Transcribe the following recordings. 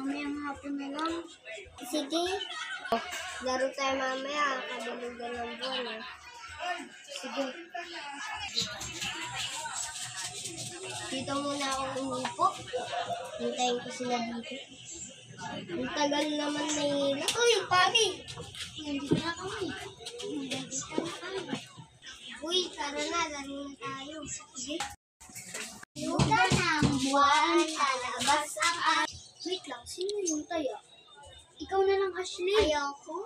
Mamayang hapon na lang. Sige. Laro tayo mamaya. Kabilugan ng buwan eh. Sige. Dito muna akong umupo. Hintayin ko sila dito. Ang tagal naman na hila. Uy, pari! Nandito na kami. Uy, tara na. Laro na tayo. Sige. Luga ng buwan, lalabas ang Wait lang, sino yung tayo? Ikaw na lang, Ashley. Ayoko.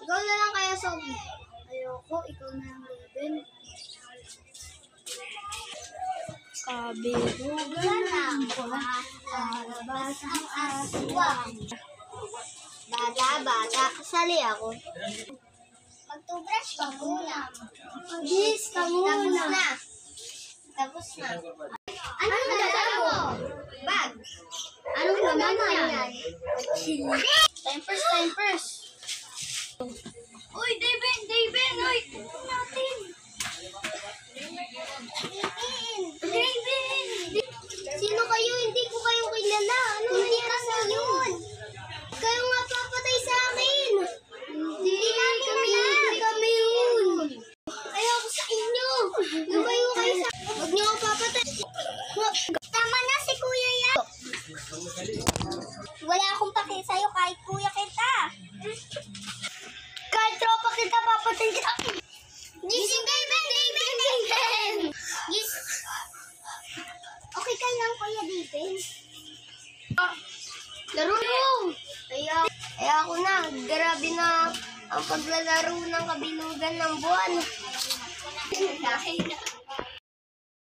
Ikaw na lang kaya, Sophie. Ayoko, ikaw na lang, Ruben. Kabilugan ng buwan, lalabas ang aswang. Bata, kasali ako. Mag-toothbrush ka muna. Yes, ka muna. Tapos na. Anong dala mo? Bag. Anong laman yan? Time first. Uy, David! Uy, tignan natin! David! Sino kayo? Hindi ko kayo kilala. Ano hindi kasi yun? Kayo nga papatay sa akin. Hindi kami yun. Ayoko sa inyo. Lumayo kayo sa... Huwag niyo ako papatay. Tama na si kuya yan. Wala akong paki sa'yo kahit kuya kita. Kahit tropa kita, papatay kita. Gising, David! Yes. Okay ka lang, Kuya David? Laro mo! Kaya ako na, grabe na ang paglalaro ng kabilugan ng buwan.